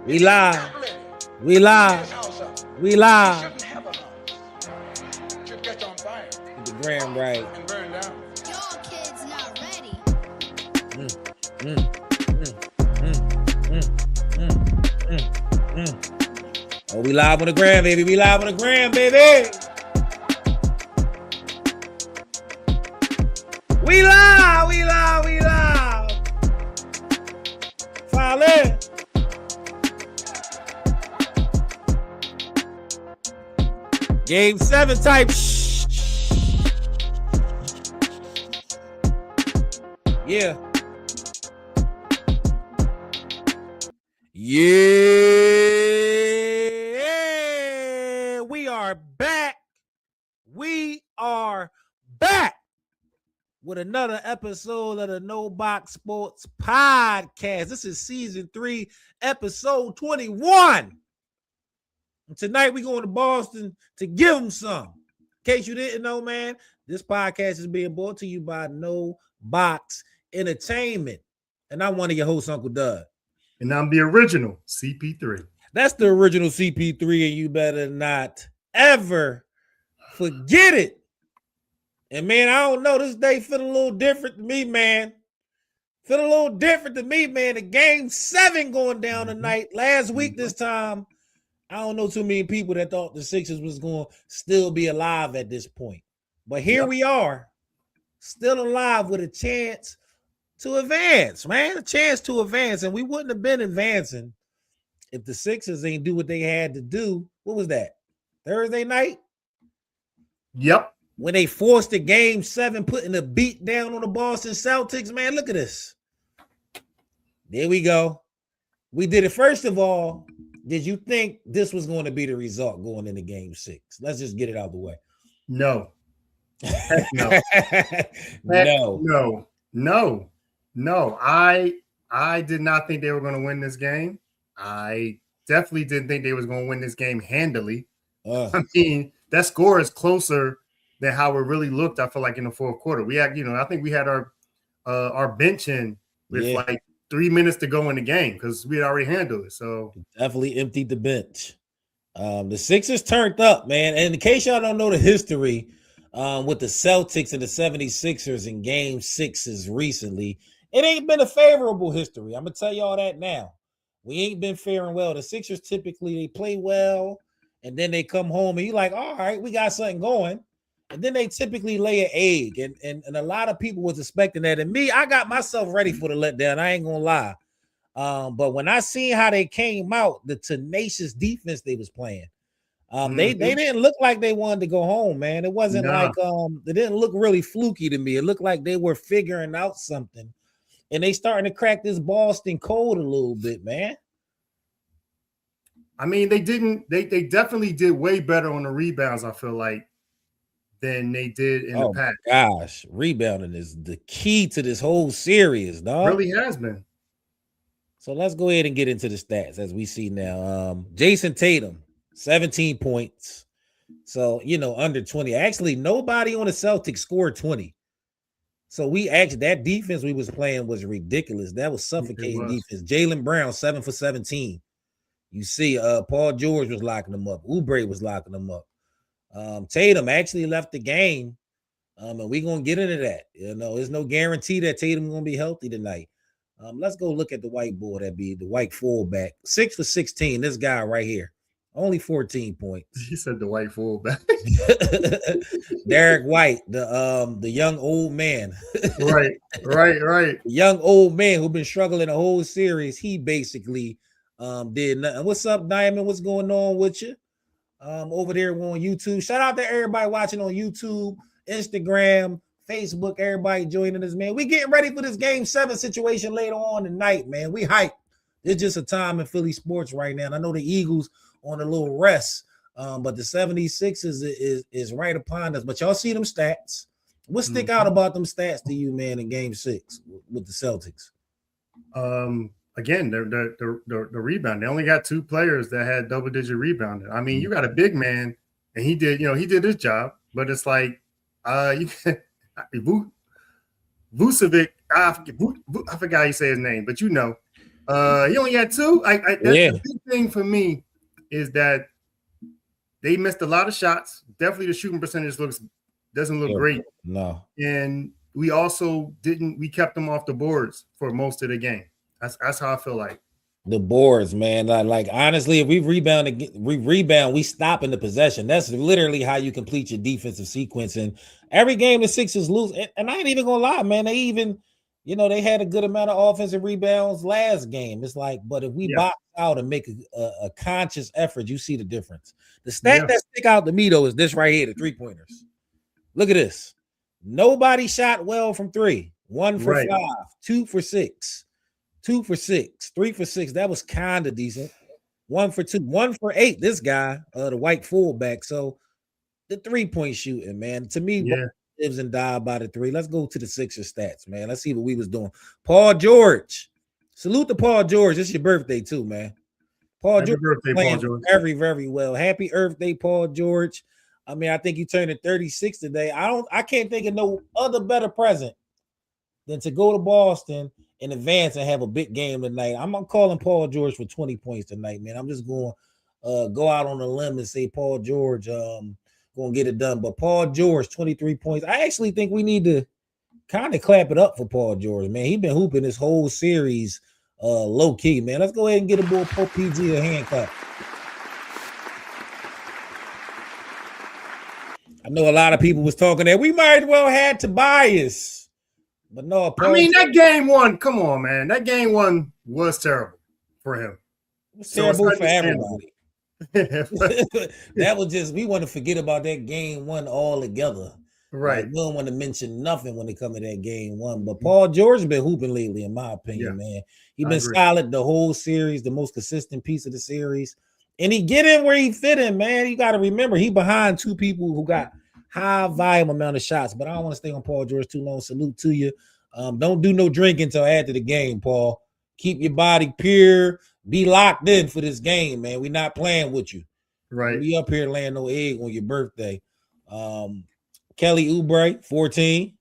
We live. We live. We live. Get the gram right. Y'all kids not ready. Oh, we live on the gram, baby. We live on the gram, baby. We live. We live. We live. File in. Game 7 type. Yeah. Yeah. We are back. We are back with another episode of the No Box Sports Podcast. This is season 3, episode 21. And tonight we're going to Boston to give them some. In case you didn't know, man, this podcast is being brought to you by No Box Entertainment. And I'm one of your hosts, Uncle Doug. And I'm the original CP3. That's the original CP3, and you better not ever forget it. And, man, I don't know. This day feel a little different to me, man. Feel a little different to me, man. The game 7 going down tonight. Last week this time, I don't know too many people that thought the Sixers was going to still be alive at this point. But here we are, still alive with a chance to advance, man. A chance to advance. And we wouldn't have been advancing if the Sixers ain't do what they had to do. What was that? Thursday night? Yep. When they forced the game 7, putting a beat down on the Boston Celtics, man, look at this. There we go. We did it. First of all, did you think this was going to be the result going into game 6? Let's just get it out of the way. No. No. I did not think they were going to win this game. I definitely didn't think they was going to win this game handily. I mean, that score is closer than how it really looked. I feel like in the fourth quarter, we had, I think we had our bench in with like 3 minutes to go in the game because we had already handled it. So definitely emptied the bench. The Sixers turned up, man. And in case y'all don't know the history with the Celtics and the 76ers in game 6s recently, it ain't been a favorable history. I'm going to tell y'all that now. We ain't been faring well. The Sixers typically, they play well, and then they come home and you're like, all right, we got something going. And then they typically lay an egg. And a lot of people was expecting that. And me, I got myself ready for the letdown. I ain't going to lie. But when I seen how they came out, the tenacious defense they was playing, they didn't look like they wanted to go home, man. It wasn't like it didn't look really fluky to me. It looked like they were figuring out something. And they starting to crack this Boston code a little bit, man. I mean, they definitely did way better on the rebounds, I feel like, than they did in the past. Gosh, rebounding is the key to this whole series, dog. It really has been. So let's go ahead and get into the stats as we see now. Jason Tatum, 17 points. So, under 20. Actually, nobody on the Celtics scored 20. So that defense we was playing was ridiculous. That was suffocating defense. Jaylen Brown, 7 for 17. You see, Paul George was locking them up. Oubre was locking them up. Tatum actually left the game. And we're going to get into that. There's no guarantee that Tatum going to be healthy tonight. Let's go look at the whiteboard. That'd be the white fullback. 6 for 16. This guy right here. Only 14 points. He said the white fullback. Derek White, the young old man. Right. The young old man who been struggling the whole series. He basically did nothing. What's up, Diamond? What's going on with you? Over there on YouTube. Shout out to everybody watching on YouTube, Instagram, Facebook, everybody joining us, man. We getting ready for this game 7 situation later on tonight, man. We hyped. It's just a time in Philly sports right now. And I know the Eagles on a little rest, but the 76ers is right upon us. But y'all see them stats. What stick out about them stats to you, man, in game 6 with the Celtics? Again, the rebound. They only got 2 players that had double-digit rebounding. I mean, you got a big man, and he did his job. But it's like, Vucevic. I forgot how you say his name, but He only had 2. That's Yeah. the big thing for me is that they missed a lot of shots. Definitely the shooting percentage doesn't look great. No. And we also we kept them off the boards for most of the game. That's how I feel like. The boards, man. Like honestly, if we rebound, we stop in the possession. That's literally how you complete your defensive sequence. And every game the Sixers lose, and I ain't even gonna lie, man. They even, they had a good amount of offensive rebounds last game. It's like, but if we box out and make a conscious effort, you see the difference. The stat that stick out to me though is this right here: the 3-pointers. Look at this. Nobody shot well from 3. 1 for 5, 2 for 6. 2 for 6, 3 for 6. That was kind of decent. 1 for 2, 1 for 8. This guy, the white fullback. So the 3-point shooting, man, to me, lives and die by the 3. Let's go to the Sixers stats, man. Let's see what we was doing. Paul George, salute to Paul George. It's your birthday too, man. Paul George, playing very, very well. Happy Earth Day, Paul George. I mean, I think you turned 36 today. I can't think of no other better present than to go to Boston in advance and have a big game tonight. I'm calling Paul George for 20 points tonight, man. I'm just going to go out on a limb and say Paul George going to get it done. But Paul George, 23 points. I actually think we need to kind of clap it up for Paul George, man. He's been hooping this whole series low key, man. Let's go ahead and get a boy Pope PG a hand clap. I know a lot of people was talking that we might as well had Tobias. But no, Paul, I mean, that game 1, come on, man. That game 1 was terrible for him. It was terrible for everybody. That was just, we want to forget about that game 1 altogether. Right. Like, we don't want to mention nothing when it comes to that game 1. But Paul George has been hooping lately, in my opinion, man. He's been solid the whole series, the most consistent piece of the series. And he get in where he fit in, man. You got to remember, he behind 2 people who got high volume amount of shots, but I don't want to stay on Paul George too long. Salute to you. Don't do no drinking until after the game, Paul. Keep your body pure. Be locked in for this game, man. We're not playing with you. Right. We up here laying no egg on your birthday. Kelly Oubre, 14.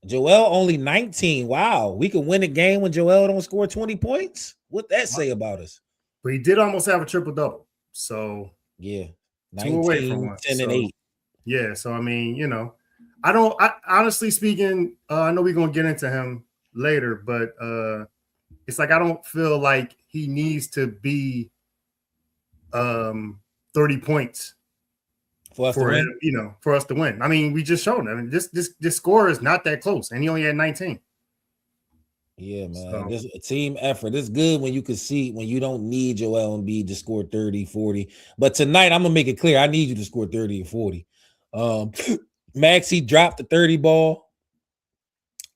Joel only 19. Wow. We can win a game when Joel don't score 20 points? What that say about us? But he did almost have a triple-double. So, yeah. 19, 2 away from 1. 10 and 8. Yeah, so I mean, I honestly speaking, I know we're gonna get into him later, but it's like I don't feel like he needs to be 30 points for us to win. For us to win. I mean, we just showed him. I mean, this score is not that close, and he only had 19. Yeah, man. So, this a team effort. It's good when you can see when you don't need Joel Embiid to score 30, 40. But tonight, I'm gonna make it clear, I need you to score 30 or 40. Maxey dropped the 30 ball.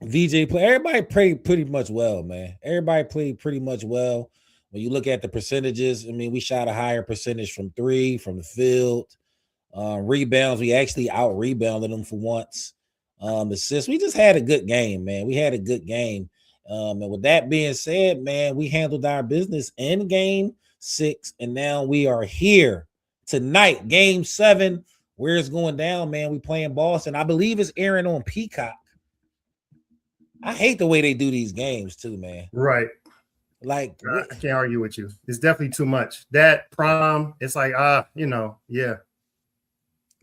VJ play. Everybody played pretty much well, man. Everybody played pretty much well. When you look at the percentages, I mean, we shot a higher percentage from 3, from the field. Rebounds, we actually out-rebounded them for once. Assists, we just had a good game, man. We had a good game. And with that being said, man, we handled our business in game 6, and now we are here tonight, game 7. Where it's going down, man. We playing Boston. I believe it's airing on Peacock. I hate the way they do these games too, man. Right. Like, I can't argue with you. It's definitely too much. That prom, it's like, yeah.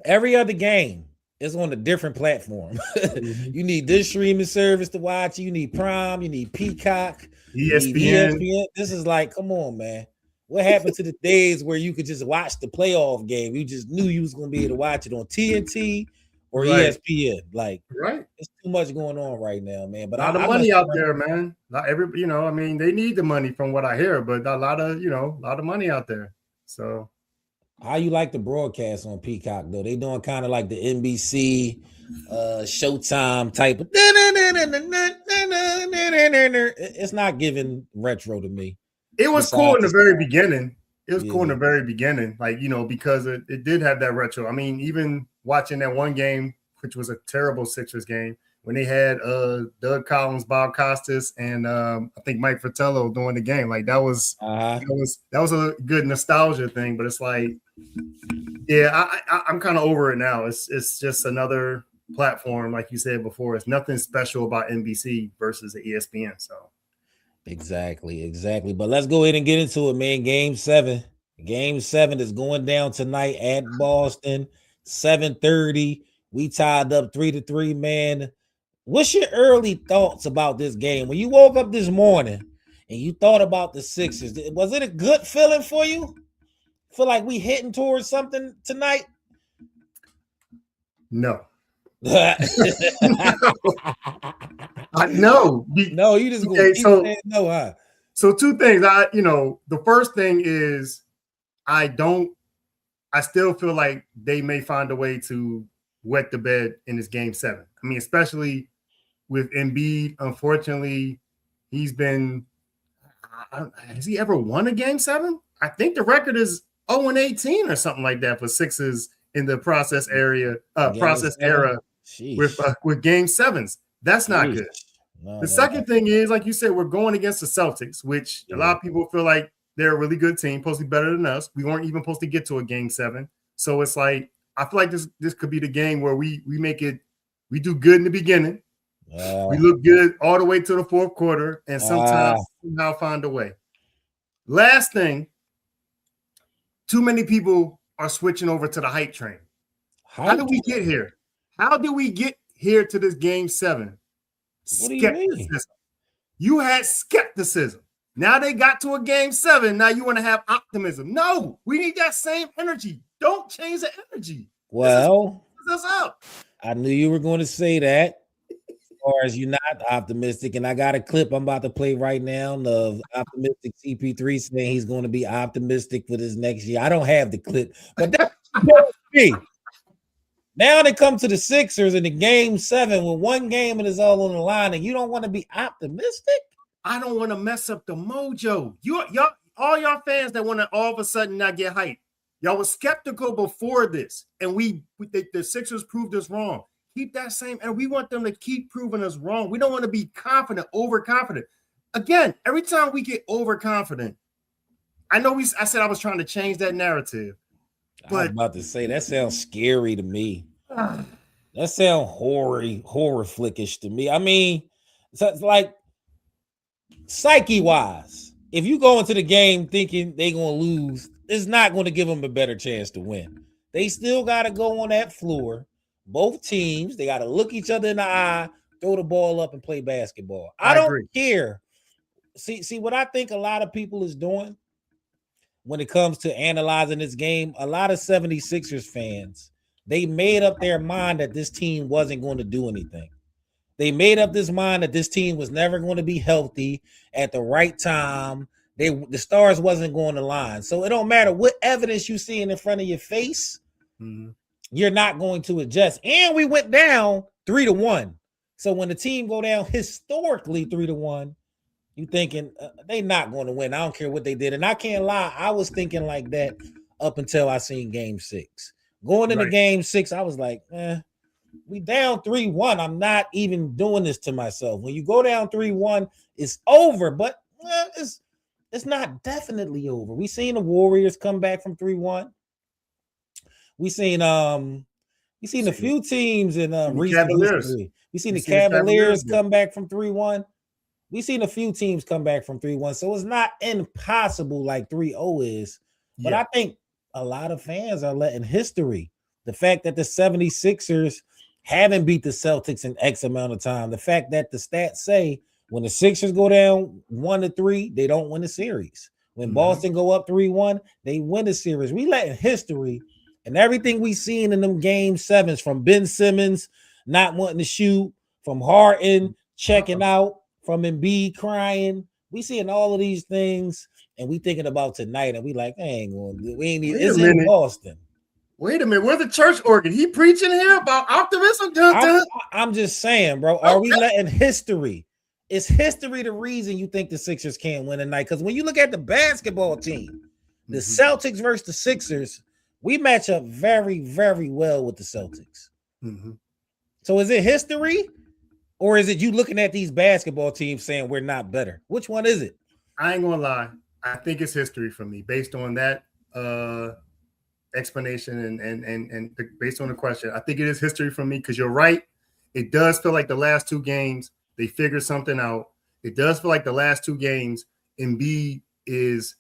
Every other game is on a different platform. You need this streaming service to watch. You need Prime. You need Peacock. ESPN. This is like, come on, man. What happened to the days where you could just watch the playoff game? You just knew you was going to be able to watch it on TNT or ESPN. Like, it's too much going on right now, man. But a lot of money out there, man. Not every, I mean, they need the money from what I hear, but a lot of money out there. So, how you like the broadcast on Peacock though? They doing kind of like the NBC, Showtime type of. It's not giving retro to me. It was cool in the very beginning. Like, because it did have that retro. I mean, even watching that one game, which was a terrible Sixers game, when they had Doug Collins, Bob Costas, and I think Mike Fratello doing the game. Like that was a good nostalgia thing. But it's like, yeah, I'm kind of over it now. It's just another platform, like you said before. It's nothing special about NBC versus the ESPN. So. Exactly. But let's go ahead and get into it, man. Game 7. Game 7 is going down tonight at Boston, 7:30. We tied up 3-3, man. What's your early thoughts about this game? When you woke up this morning and you thought about the Sixers, was it a good feeling for you? Feel like we hitting towards something tonight? No. No, No. no, you just Okay, keep saying no, huh? So two things. The first thing is I still feel like they may find a way to wet the bed in this game 7. I mean, especially with Embiid. Unfortunately, he's been has he ever won a game 7? I think the record is 0-18 or something like that for Sixers in the process era with game 7s. That's not good. The second thing is, like you said, we're going against the Celtics, which a lot of people feel like they're a really good team, supposed to be better than us. We weren't even supposed to get to a game 7. So it's like, I feel like this could be the game where we do good in the beginning. We look good all the way to the fourth quarter, and sometimes somehow find a way. Last thing, too many people are switching over to the hype train. How did we get here? How did we get here to this game 7? What do you mean? You had skepticism. Now they got to a game 7. Now you want to have optimism. No, we need that same energy. Don't change the energy. Well, this is out. I knew you were going to say that. As far as you're not optimistic, and I got a clip I'm about to play right now of optimistic CP3 saying he's going to be optimistic for this next year. I don't have the clip, but that's me. Now they come to the Sixers in the game 7 with one game and it's all on the line, and you don't want to be optimistic? I don't want to mess up the mojo. All y'all fans that want to all of a sudden not get hyped. Y'all were skeptical before this, and the Sixers proved us wrong. Keep that same, and we want them to keep proving us wrong. We don't want to be confident, overconfident. Again, every time we get overconfident, I know I said I was trying to change that narrative. But I was about to say that sounds scary to me. That sounds horror flickish to me. I mean, it's like psyche-wise, if you go into the game thinking they're going to lose, it's not going to give them a better chance to win. They still got to go on that floor. Both teams, they got to look each other in the eye, throw the ball up, and play basketball. I don't agree. care. See what I think a lot of people is doing when it comes to analyzing this game. A lot of 76ers fans, they made up their mind that this team wasn't going to do anything. They made up this mind that this team was never going to be healthy at the right time. The stars wasn't going to line. So it don't matter what evidence you see in front of your face. Mm-hmm. You're not going to adjust. And we went down 3-1. So when the team go down historically 3-1, you thinking they not going to win. I don't care what they did. And I can't lie, I was thinking like that up until I seen game 6. Going into game 6, I was like, we down 3-1. I'm not even doing this to myself. When you go down 3-1, it's over. But it's not definitely over. We seen the Warriors come back from 3-1. We seen a few teams in recent history. We seen the Cavaliers come back from 3-1. We seen a few teams come back from 3-1. So it's not impossible like 3-0 is. But I think a lot of fans are letting history. The fact that the 76ers haven't beat the Celtics in X amount of time. The fact that the stats say when the Sixers go down 1-3, they don't win the series. When Boston go up 3-1, they win the series. We letting history. And everything we seen in them game 7s, from Ben Simmons not wanting to shoot, from Harden checking out, from Embiid crying, we seeing all of these things, and we thinking about tonight, and we like, it's in Boston. Wait a minute, where's the church organ? He preaching here about optimism? I'm just saying, bro. Are we letting history? Is history the reason you think the Sixers can't win tonight? Because when you look at the basketball team, the Celtics versus the Sixers, we match up very, very well with the Celtics. Mm-hmm. So is it history, or is it you looking at these basketball teams saying we're not better? Which one is it? I ain't gonna lie. I think it's history for me based on that explanation and based on the question. I think it is history for me because you're right. It does feel like the last 2 games they figured something out. it does feel like the last two games, Embiid is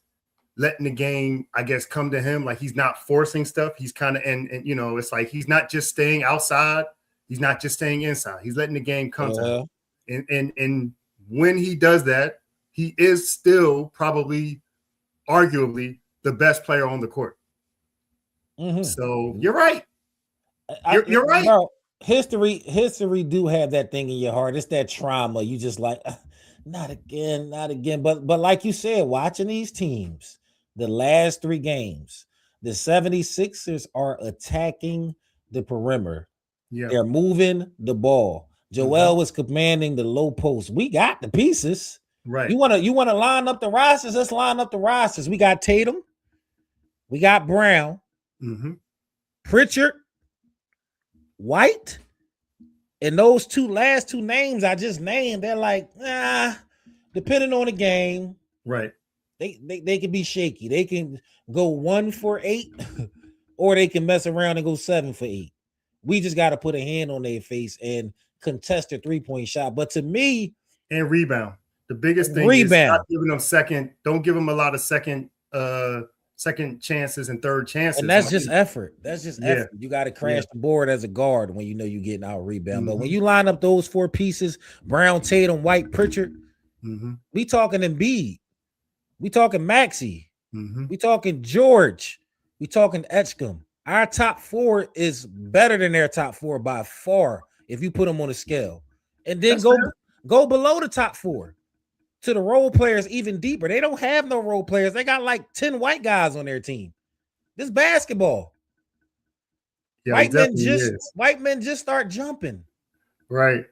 letting the game, I guess, come to him. Like he's not forcing stuff. He's kind of, and it's like he's not just staying outside. He's not just staying inside. He's letting the game come to him. And when he does that, he is still probably, arguably, the best player on the court. Mm-hmm. So you're right. You're right. Bro, history do have that thing in your heart. It's that trauma. You just like, not again. But like you said, watching these teams, the last three games, the 76ers are attacking the perimeter. Yeah. They're moving the ball. Joel was commanding the low post. We got the pieces. Right. You want to line up the rosters? Let's line up the rosters. We got Tatum. We got Brown. Pritchard. White. And those last two names I just named, they're like, depending on the game. Right. They can be shaky. They can go 1 for 8, or they can mess around and go 7 for 8. We just got to put a hand on their face and contest a 3-point shot. But to me, and rebound. The biggest thing is not giving them second. Don't give them a lot of second chances and third chances. And that's just effort. That's just effort. You got to crash the board as a guard when you know you're getting out rebound. But when you line up those four pieces, Brown, Tatum, White, Pritchard, we talking Embiid. We talking Maxey. We talking George. We talking Etchcom. Our top four is better than their top four by far if you put them on a scale. And then go below the top four to the role players even deeper. They don't have no role players. They got like 10 white guys on their team. This basketball. Yeah, white men just start jumping. Right.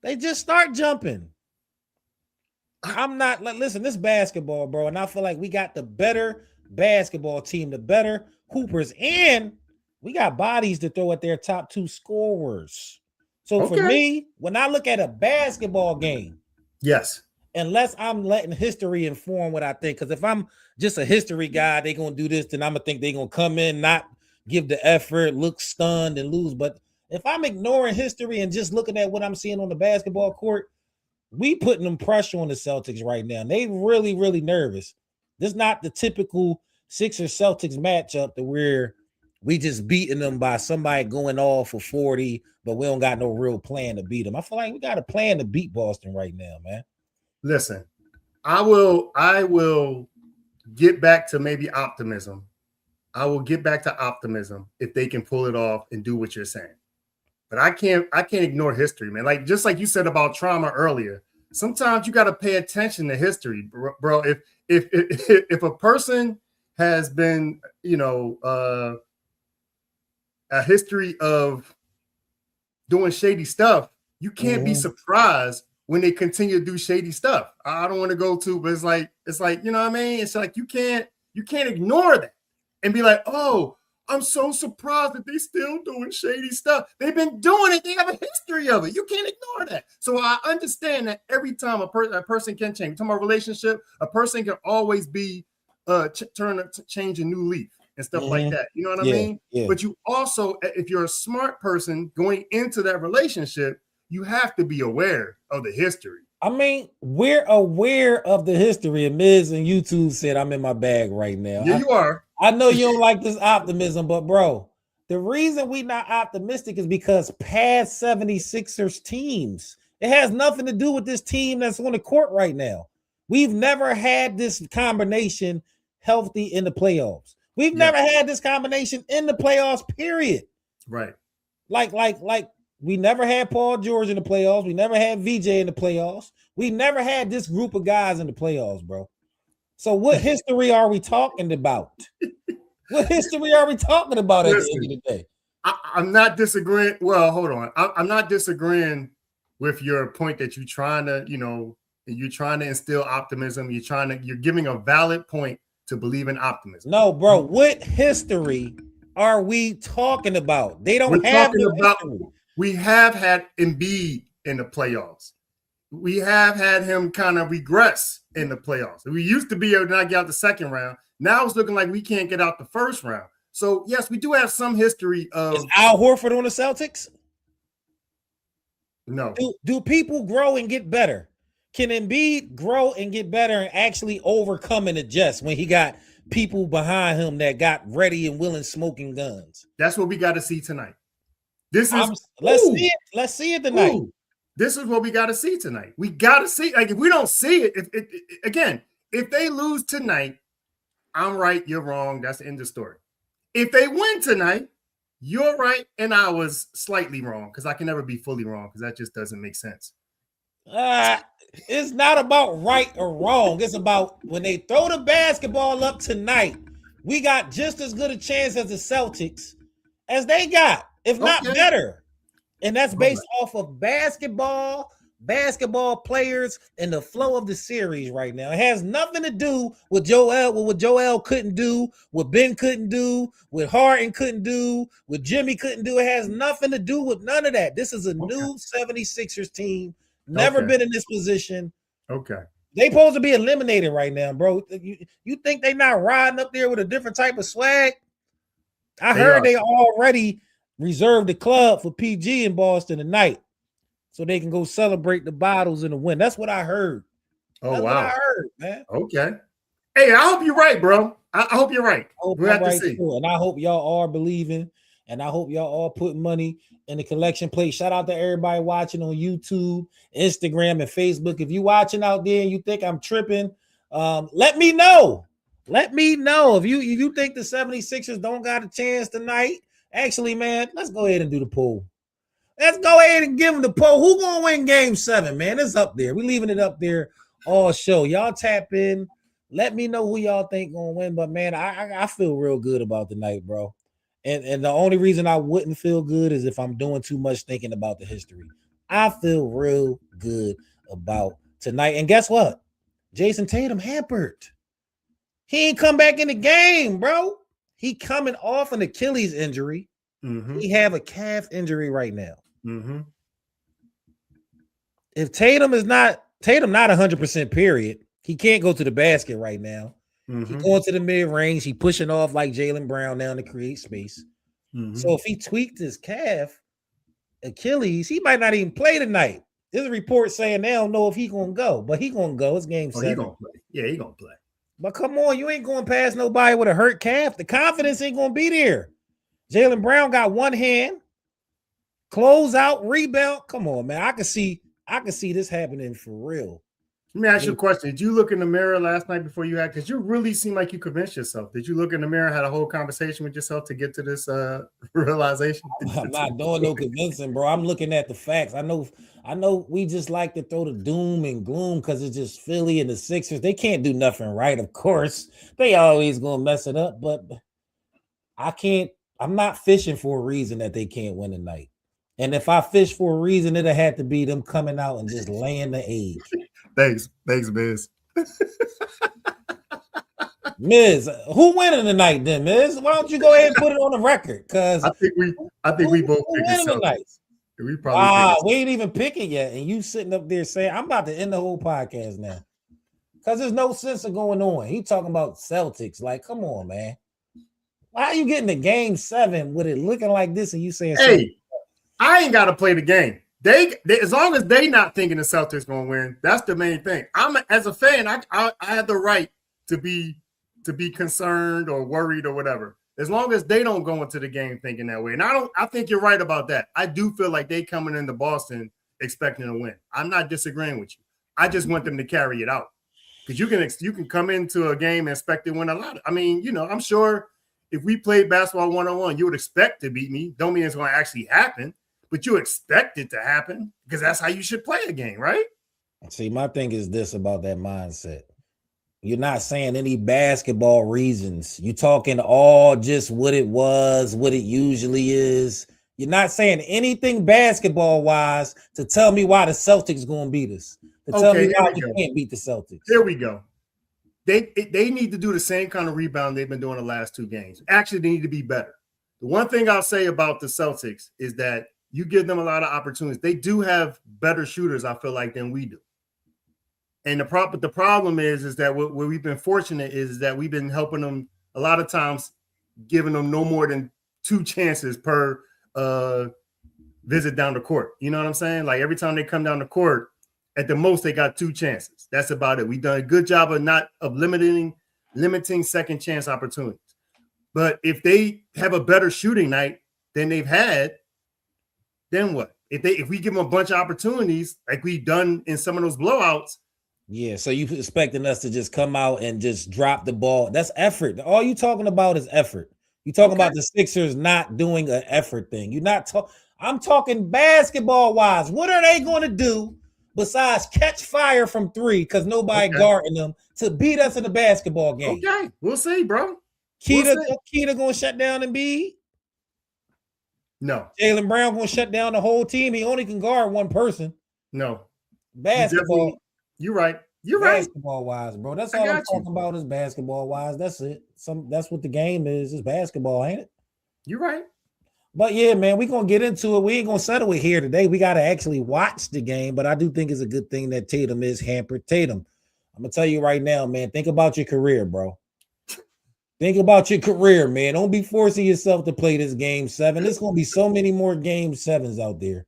They just start jumping. I'm not like, listen, this basketball, bro, and I feel like we got the better basketball team, the better hoopers, and we got bodies to throw at their top two scorers. So for me, when I look at a basketball game, unless I'm letting history inform what I think, because if I'm just a history guy, they're going to do this, then I'm going to think they're going to come in, not give the effort, look stunned and lose. But if I'm ignoring history and just looking at what I'm seeing on the basketball court, we putting them pressure on the Celtics right now. They really, really nervous. This is not the typical Sixers Celtics matchup to where we just beating them by somebody going all for 40, but we don't got no real plan to beat them. I feel like we got a plan to beat Boston right now, man. Listen, I will get back to maybe optimism. I will get back to optimism if they can pull it off and do what you're saying. But I can't ignore history, man. Like just like you said about trauma earlier, sometimes you got to pay attention to history, bro. If a person has been, a history of doing shady stuff, you can't be surprised when they continue to do shady stuff. I don't want to go to, but it's like, you know what I mean? It's like you can't ignore that and be like, oh, I'm so surprised that they still doing shady stuff. They've been doing it. They have a history of it. You can't ignore that. So I understand that every time a person can change. Talking about relationship, a person can always be change a new leaf and stuff like that. You know what I mean? Yeah. But you also, if you're a smart person going into that relationship, you have to be aware of the history. I mean, we're aware of the history. And Miz and YouTube said, I'm in my bag right now. Yeah, you are. I know you don't like this optimism, but bro, the reason we not optimistic is because past 76ers teams, it has nothing to do with this team that's on the court right now. We've never had this combination healthy in the playoffs. We've never had this combination in the playoffs, period. Right. Like we never had Paul George in the playoffs. We never had VJ in the playoffs. We never had this group of guys in the playoffs, bro. So what history are we talking about? What history are we talking about at the end of the day? I'm not disagreeing. Well, hold on. I'm not disagreeing with your point that you're trying to, you're trying to instill optimism. You're giving a valid point to believe in optimism. No, bro. What history are we talking about? They don't have history. We have had Embiid in the playoffs. We have had him kind of regress in the playoffs. We used to be able to not get out the second round. Now it's looking like we can't get out the first round. So, yes, we do have some history of... Is Al Horford on the Celtics? No. Do people grow and get better? can Embiid grow and get better and actually overcome and adjust when he got people behind him that got ready and willing smoking guns? That's what we got to see tonight. Let's see it. Let's see it tonight. Ooh, this is what we got to see tonight. We got to see. Like, if we don't see it, if they lose tonight, I'm right, you're wrong. That's the end of the story. If they win tonight, you're right, and I was slightly wrong, because I can never be fully wrong, because that just doesn't make sense. It's not about right or wrong. It's about when they throw the basketball up tonight, we got just as good a chance as the Celtics as they got, if not better. And that's based off of basketball players, and the flow of the series right now. It has nothing to do with what Joel couldn't do, what Ben couldn't do, what Harden couldn't do, what Jimmy couldn't do. It has nothing to do with none of that. This is a new 76ers team, never been in this position. Okay. They supposed to be eliminated right now, bro. You think they not riding up there with a different type of swag? I heard they already reserved the club for PG in Boston tonight, so they can go celebrate the bottles in the win. That's what I heard. That's what I heard, man. Okay. Hey, I hope you're right, bro. I hope you're right. We'll have to see. Too. And I hope y'all are believing, and I hope y'all all putting money in the collection plate. Shout out to everybody watching on YouTube, Instagram, and Facebook. If you watching out there and you think I'm tripping, let me know. Let me know. If you think the 76ers don't got a chance tonight, actually, man, let's go ahead and do the poll. Let's go ahead and give them the poll. Who gonna win game 7, man? It's up there. We leaving it up there all show. Y'all tap in. Let me know who y'all think gonna win. But man, I feel real good about the night, bro. And the only reason I wouldn't feel good is if I'm doing too much thinking about the history. I feel real good about tonight. And guess what? Jason Tatum hampered. He ain't come back in the game, bro. He coming off an Achilles injury. Mm-hmm. He have a calf injury right now. Mm-hmm. If Tatum not 100% period, he can't go to the basket right now. Mm-hmm. He going to the mid-range. He pushing off like Jaylen Brown now to create space. Mm-hmm. So if he tweaked his calf Achilles, he might not even play tonight. There's a report saying they don't know if he gonna go, but he gonna go. It's game 7. He gonna play. Yeah, he gonna play. But come on, you ain't going past nobody with a hurt calf. The confidence ain't gonna be there. Jaylen Brown got one hand, close out, rebound. Come on, man. I can see this happening for real. Let me ask you a question. Did you look in the mirror last night before you had? Because you really seem like you convinced yourself. Did you look in the mirror, had a whole conversation with yourself to get to this realization? I'm not doing no convincing, bro. I'm looking at the facts. I know we just like to throw the doom and gloom because it's just Philly and the Sixers. They can't do nothing right, of course. They always gonna mess it up, but I'm not fishing for a reason that they can't win tonight. And if I fish for a reason, it'll have to be them coming out and just laying the egg. Thanks, Miz. Miz, who winning tonight then, Miz? Why don't you go ahead and put it on the record? Because I think we both picked tonight. We probably we ain't even picking yet, and you sitting up there saying I'm about to end the whole podcast now because there's no sense of going on. He talking about Celtics, like, come on, man. Why are you getting to game 7 with it looking like this, and you saying, "Hey, I ain't got to play the game." They as long as they not thinking the Celtics gonna win, that's the main thing. As a fan, I have the right to be concerned or worried or whatever. As long as they don't go into the game thinking that way. And I think you're right about that. I do feel like they coming into Boston expecting to win. I'm not disagreeing with you. I just want them to carry it out. Because you can come into a game and expect to win a lot. I mean, I'm sure if we played basketball 1-on-1, you would expect to beat me. Don't mean it's going to actually happen. But you expect it to happen because that's how you should play a game, right? See, my thing is this about that mindset. You're not saying any basketball reasons. You're talking all just what it was, what it usually is. You're not saying anything basketball-wise to tell me why the Celtics going to beat us. To tell me why we can't beat the Celtics. Here we go. They need to do the same kind of rebound they've been doing the last 2 games. Actually, they need to be better. The one thing I'll say about the Celtics is that you give them a lot of opportunities. They do have better shooters, I feel like, than we do. And the problem is that where we've been fortunate is that we've been helping them a lot of times, giving them no more than 2 chances per visit down the court. You know what I'm saying? Like every time they come down the court, At the most, they got 2 chances. That's about it. We've done a good job of limiting second chance opportunities. But if they have a better shooting night than they've had, then what? If we give them a bunch of opportunities like we've done in some of those blowouts. Yeah, so you expecting us to just come out and just drop the ball. That's effort. All you talking about is effort. You talking about the Sixers not doing an effort thing. You're not talking. I'm talking basketball-wise. What are they going to do besides catch fire from 3 because nobody guarding them to beat us in the basketball game? Okay, we'll see, bro. Keita going to shut down Embiid? No. Jaylen Brown going to shut down the whole team? He only can guard one person. No. Basketball. You're right. Basketball-wise, bro. That's all I'm talking about is basketball-wise. That's it. That's what the game is. It's basketball, ain't it? You're right. But yeah, man, we're going to get into it. We ain't going to settle it here today. We got to actually watch the game, but I do think it's a good thing that Tatum is hampered. Tatum, I'm going to tell you right now, man, think about your career, bro. Think about your career, man. Don't be forcing yourself to play this game 7. There's going to be so many more game 7s out there.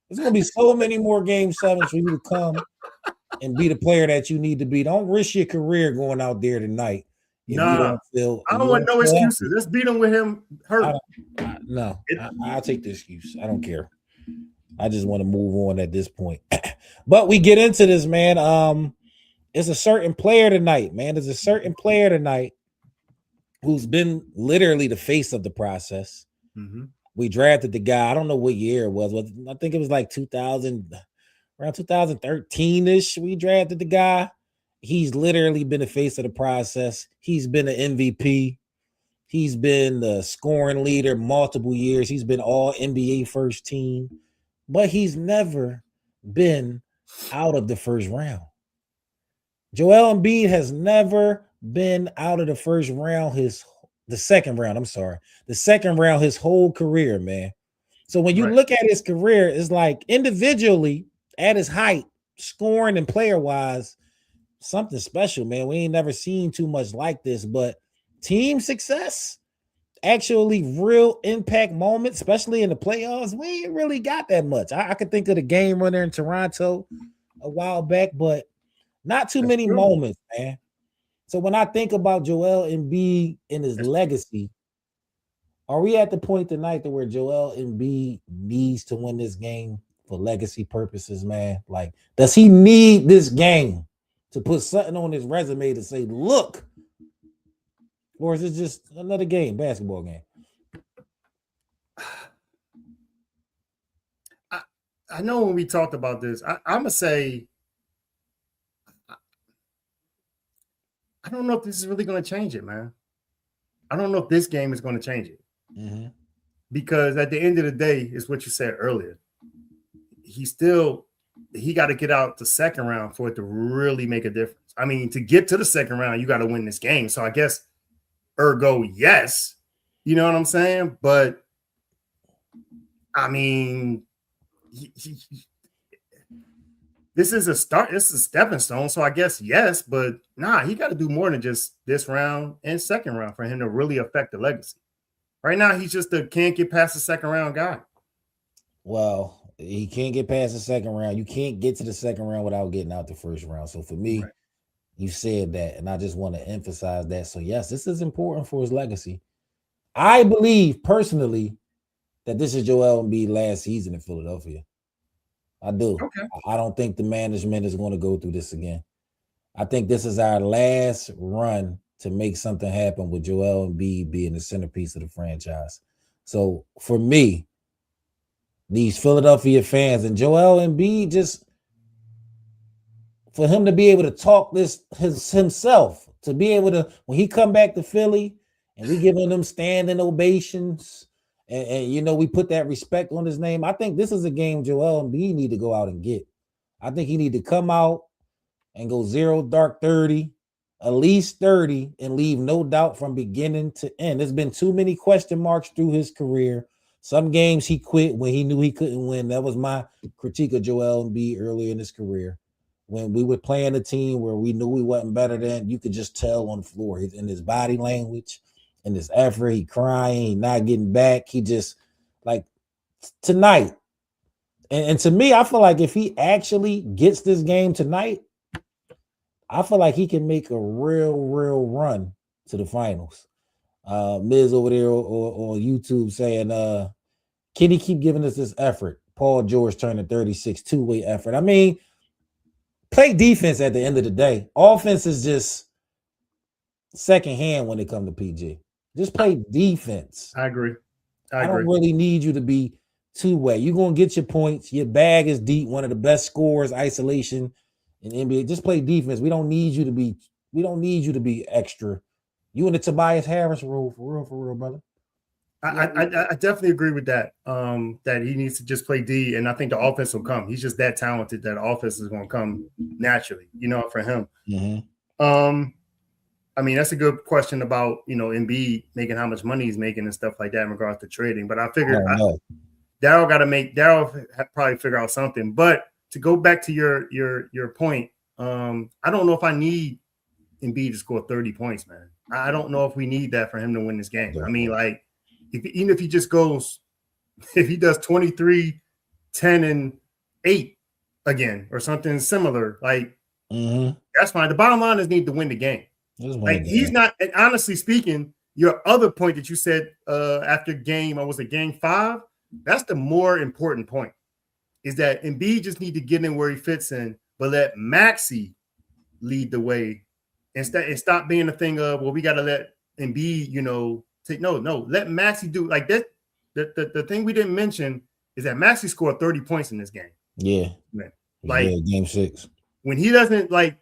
There's going to be so many more game 7s for you to come and be the player that you need to be. Don't risk your career going out there tonight. I don't want no excuses. Let's beat him with him hurt. I'll take the excuse. I don't care. I just want to move on at this point. But we get into this, man. It's a certain player tonight, man. There's a certain player tonight who's been literally the face of the process. Mm-hmm. We drafted the guy. I don't know what year it was. I think it was like 2000, around 2013-ish. We drafted the guy. He's literally been the face of the process. He's been an MVP. He's been the scoring leader multiple years. He's been all NBA first team, but he's never been out of the first round. Joel Embiid has never been out of the first round, the second round his whole career, man. So when you look at his career, it's like individually at his height, scoring and player-wise, something special, man. We ain't never seen too much like this, but team success, actually real impact moments, especially in the playoffs, we ain't really got that much. I could think of the game runner in Toronto a while back, but not too many moments, man. So when I think about Joel Embiid and his legacy, are we at the point tonight to where Joel Embiid needs to win this game for legacy purposes, man? Like, does he need this game to put something on his resume to say, look, or is it just another game, basketball game? I know when we talked about this, I'm going to say, I don't know if this is really going to change it, man. I don't know if this game is going to change it. Mm-hmm. Because at the end of the day, it's what you said earlier. He got to get out the second round for it to really make a difference. I mean, to get to the second round, you got to win this game. So I guess, ergo, yes. You know what I'm saying? But, I mean, this is a start. This is a stepping stone. So I guess, yes. But, he got to do more than just this round and second round for him to really affect the legacy. Right now, he's just can't get past the second round guy. Well, he can't get past the second round. You can't get to the second round without getting out the first round. So for me, you said that, and I just want to emphasize that. So yes, this is important for his legacy. I believe personally that this is Joel Embiid's last season in Philadelphia. I do. Okay. I don't think the management is going to go through this again. I think this is our last run to make something happen with Joel Embiid being the centerpiece of the franchise. So for me, these Philadelphia fans and Joel Embiid, just for him to be able to talk this himself, to be able to, when he come back to Philly and we giving them standing ovations and we put that respect on his name, I think this is a game Joel Embiid need to go out and get. I think he need to come out and go 0 dark 30, at least 30, and leave no doubt from beginning to end. There's been too many question marks through his career. Some games he quit when he knew he couldn't win. That was my critique of Joel Embiid early in his career. When we were playing a team where we knew we wasn't better than, you could just tell on the floor. In his body language, in his effort, he crying, he not getting back. He just, like, tonight, And to me, I feel like if he actually gets this game tonight, I feel like he can make a real run to the finals. Miz over there on YouTube saying, can he keep giving us this effort? Paul George turning 36, two-way effort. I mean, play defense at the end of the day. Offense is just second hand when it comes to PG. Just play defense. I agree. I don't really need you to be two-way. You're going to get your points. Your bag is deep, one of the best scorers, isolation in NBA. Just play defense. We don't need you to be extra. You in the Tobias Harris role, for real, brother. I definitely agree with that. That he needs to just play D, and I think the offense will come. He's just that talented that offense is going to come naturally, for him. Mm-hmm. I mean, that's a good question about, Embiid making how much money he's making and stuff like that in regards to trading. But I figured Daryl probably figure out something. But to go back to your point, I don't know if I need Embiid to score 30 points, man. I don't know if we need that for him to win this game. I mean, like, even if he just goes, if he does 23, 10, and 8 again or something similar, like, that's fine. The bottom line is need to win the game. Like, he's not, and honestly speaking, your other point that you said after game 5, that's the more important point, is that Embiid just need to get in where he fits in, but let Maxey lead the way and stop being a thing of, well, we got to let Embiid, let Maxey do like that. The thing we didn't mention is that Maxey scored 30 points in this game. Yeah. Man. Like, game 6. When he doesn't like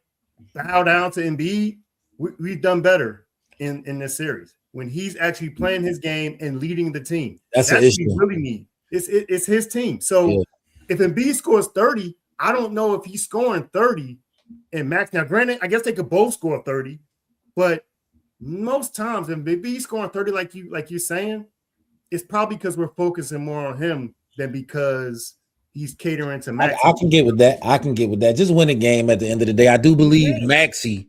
bow down to Embiid, we've done better in this series. When he's actually playing his game and leading the team. That's an issue. What we really need. It's his team. So if Embiid scores 30, I don't know if he's scoring 30 and Max. Now, granted, I guess they could both score 30, but most times, if Embiid scoring 30, like you're saying, it's probably because we're focusing more on him than because he's catering to Max. I can get with that. Just win a game at the end of the day. I do believe Maxey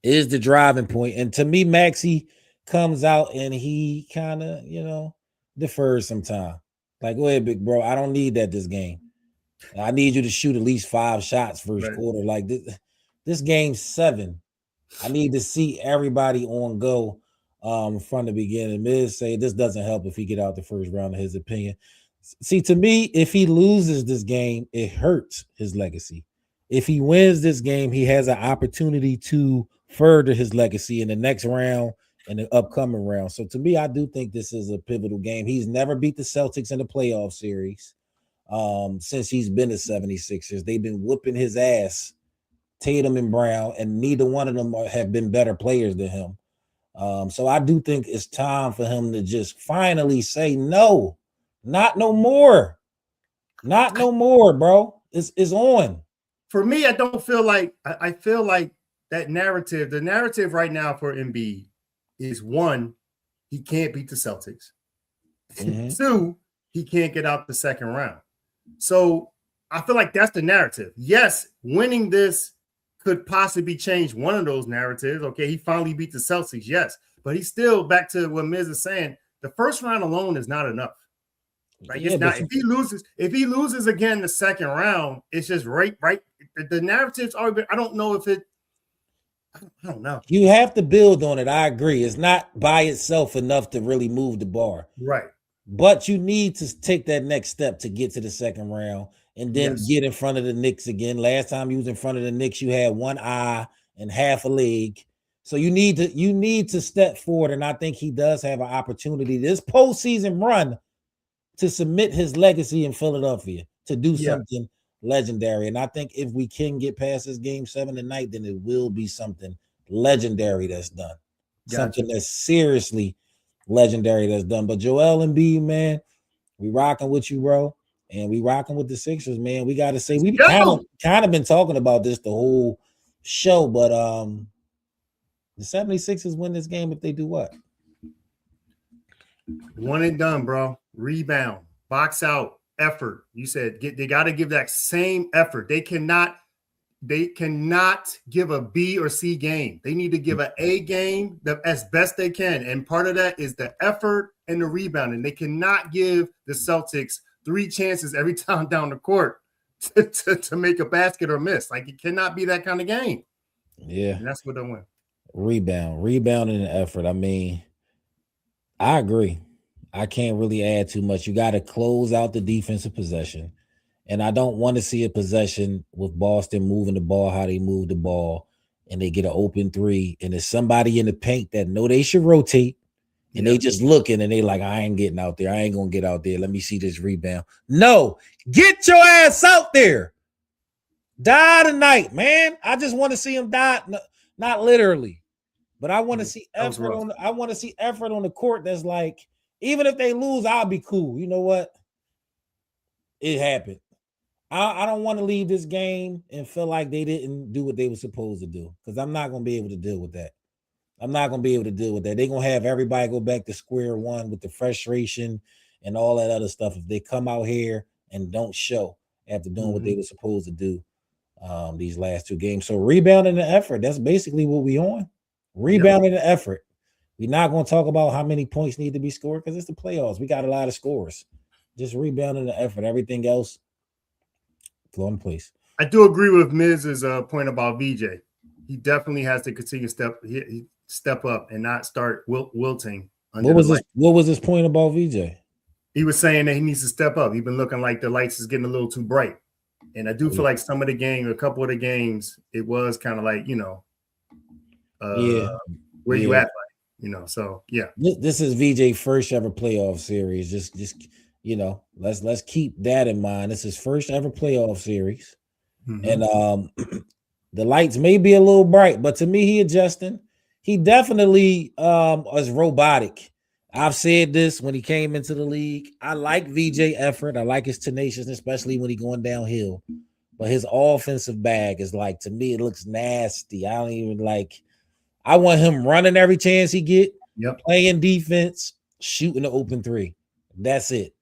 is the driving point. And to me, Maxey comes out and he kind of, defers sometime. Like, go ahead, big bro. I don't need that this game. I need you to shoot at least 5 shots first quarter. Like this game 7. I need to see everybody on go from the beginning. Miz say this doesn't help if he get out the first round, in his opinion. See, to me, if he loses this game, it hurts his legacy. If he wins this game, he has an opportunity to further his legacy in the next round and the upcoming round. So to me, I do think this is a pivotal game. He's never beat the Celtics in the playoff series since he's been to 76ers. They've been whooping his ass, Tatum and Brown, and neither one of them have been better players than him. So I do think it's time for him to just finally say, no, not no more. Not no more, bro. It's on. For me, I don't feel like I feel like that narrative, the narrative right now for Embiid is 1, he can't beat the Celtics. 2, he can't get out the second round. So I feel like that's the narrative. Yes, winning this could possibly change one of those narratives. Okay, he finally beat the Celtics, yes. But he's still, back to what Miz is saying, the first round alone is not enough. Like, it's not. If he loses again the second round, it's just right. The narrative's already been, I don't know if it. I don't know. You have to build on it. I agree. It's not by itself enough to really move the bar. Right. But you need to take that next step to get to the second round and then get in front of the Knicks again. Last time you was in front of the Knicks, you had one eye and half a leg. So you need to step forward, and I think he does have an opportunity this postseason run to submit his legacy in Philadelphia to do something legendary. And I think if we can get past this game 7 tonight, then it will be something legendary that's done. Something that's seriously legendary that's done. But Joel Embiid, man, we rocking with you, bro. And we rocking with the Sixers, man. We got to say, we've kind of been talking about this the whole show, but the 76ers win this game if they do what? One and done, bro. Rebound, box out, effort. You said they got to give that same effort. They cannot give a B or C game. They need to give an A game as best they can. And part of that is the effort and the rebound. And they cannot give the Celtics 3 chances every time down the court to make a basket or miss. Like, it cannot be that kind of game. Yeah. And that's what they win. Rebounding and effort. I mean, I agree. I can't really add too much. You got to close out the defensive possession. And I don't want to see a possession with Boston moving the ball how they move the ball and they get an open 3 and there's somebody in the paint that know they should rotate and they just looking and they like, I ain't getting out there. I ain't going to get out there. Let me see this rebound. No, get your ass out there. Die tonight, man. I just want to see him die. Not literally, but I want to see effort I want to see effort on the court that's like, even if they lose, I'll be cool. You know what? It happened. I don't want to leave this game and feel like they didn't do what they were supposed to do because I'm not going to be able to deal with that. They're going to have everybody go back to square one with the frustration and all that other stuff if they come out here and don't show after doing what they were supposed to do these last 2 games. So rebounding and effort, that's basically what we on. Rebounding and effort. We're not going to talk about how many points need to be scored because it's the playoffs. We got a lot of scores. Just rebounding and effort. Everything else, flow in place. I do agree with Miz's point about VJ. He definitely has to continue step up and not start wilting. What was his point about VJ? He was saying that he needs to step up. He's been looking like the lights is getting a little too bright. And I do feel like some of the game, a couple of the games, it was kind of like, where you at, like, so yeah. This is VJ first ever playoff series. Just let's keep that in mind. This is first ever playoff series. And the lights may be a little bright, but to me, he adjusting. He definitely is robotic. I've said this when he came into the league. I like VJ effort. I like his tenaciousness, especially when he's going downhill. But his offensive bag is like, to me, it looks nasty. I don't even like. I want him running every chance he get, playing defense, shooting the open 3. That's it.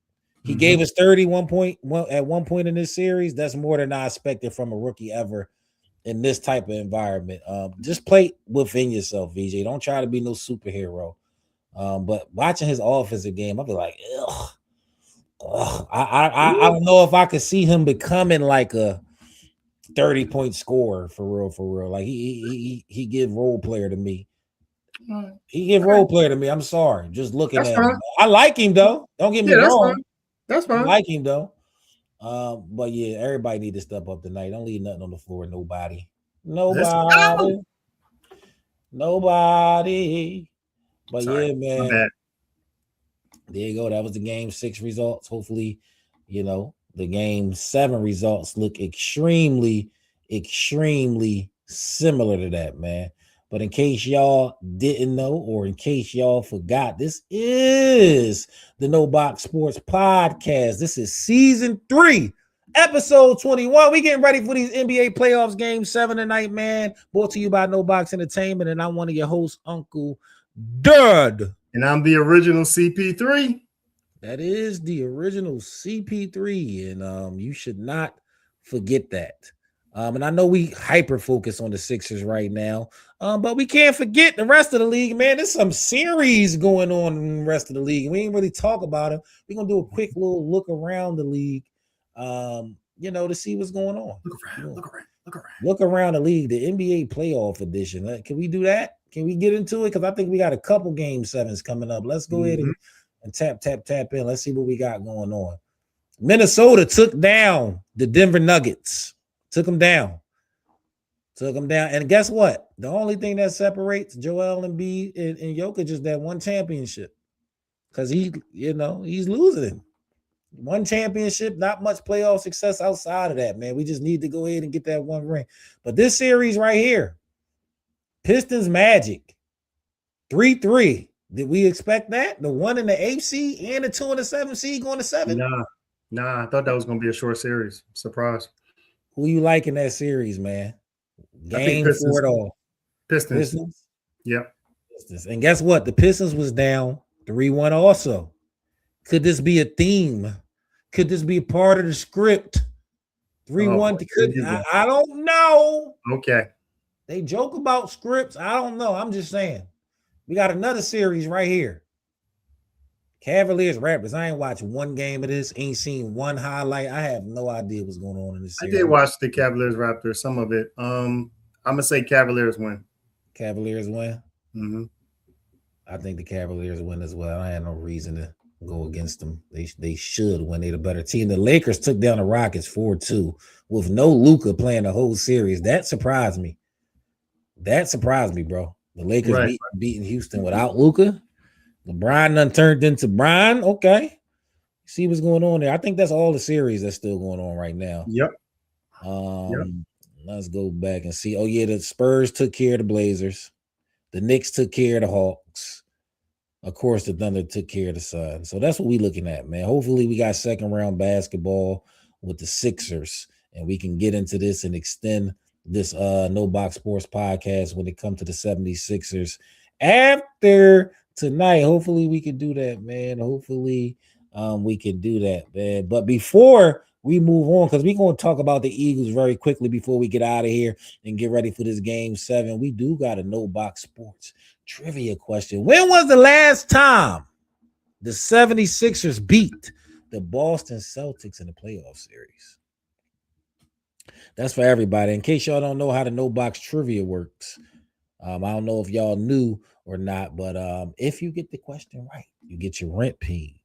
He gave us 31 point at one point in this series. That's more than I expected from a rookie ever in this type of environment. Just play within yourself, VJ. Don't try to be no superhero. But watching his offensive game, I'll be like, ugh. I don't know if I could see him becoming like a 30-point scorer for real. Like he give role player to me. He give role player to me. I'm sorry. Just looking at him. I like him though. Don't get me wrong. That's fine. I like him though. But yeah, everybody need to step up tonight. Don't leave nothing on the floor. Nobody. But yeah, man. There you go. That was the game 6 results. Hopefully, the game 7 results look extremely, extremely similar to that, man. But in case y'all didn't know, or in case y'all forgot, this is the No Box Sports Podcast. This is season 3, episode 21. We getting ready for these NBA playoffs, game 7 tonight, man. Brought to you by No Box Entertainment, and I'm one of your hosts, Uncle Dud. And I'm the original CP3. That is the original CP3, and you should not forget that. And I know we hyper focus on the Sixers right now, but we can't forget the rest of the league, man. There's some series going on in the rest of the league. We ain't really talk about it. We're gonna do a quick little look around the league, to see what's going on. Look around the league, the NBA playoff edition. Can we do that? Can we get into it? Because I think we got a couple game 7s coming up. Let's go ahead and tap in. Let's see what we got going on. Minnesota took down the Denver Nuggets. Took them down. And guess what? The only thing that separates Joel Embiid and Jokic is that one championship. Because he's losing. One championship, not much playoff success outside of that, man. We just need to go ahead and get that one ring. But this series right here, Pistons Magic, 3-3. Did we expect that? The 1 in the 8th seed and the 2 in the 7th seed going to 7? Nah, I thought that was going to be a short series. Surprise. Who you like in that series, man? Game 4 it all. Pistons. Yep. Pistons. And guess what? The Pistons was down 3-1 also. Could this be a theme? Could this be part of the script? 3-1. I don't know. Okay. They joke about scripts. I don't know. I'm just saying. We got another series right here. Cavaliers Raptors. I ain't watched one game of this. Ain't seen one highlight. I have no idea what's going on in this series. I did watch the Cavaliers Raptors, some of it. I'm gonna say Cavaliers win. Cavaliers win. Mm-hmm. I think the Cavaliers win as well. I have no reason to go against them. They should win. They're the better team. The Lakers took down the Rockets 4-2 with no Luka playing the whole series. That surprised me. Bro. The Lakers beating Houston without Luka. LeBron done turned into Brian. Okay. See what's going on there. I think that's all the series that's still going on right now. Yep. Let's go back and see. Oh, yeah, the Spurs took care of the Blazers. The Knicks took care of the Hawks. Of course, the Thunder took care of the Suns. So that's what we're looking at, man. Hopefully, we got second round basketball with the Sixers, and we can get into this and extend this No Box Sports podcast when it comes to the 76ers after tonight. Hopefully, we can do that, man. Hopefully, we can do that, man. But before we move on, because we're going to talk about the Eagles very quickly before we get out of here and get ready for this game 7. We do got a No Box Sports trivia question. When was the last time the 76ers beat the Boston Celtics in the playoff series? That's for everybody. In case y'all don't know how the No Box trivia works, I don't know if y'all knew or not, but if you get the question right, you get your rent paid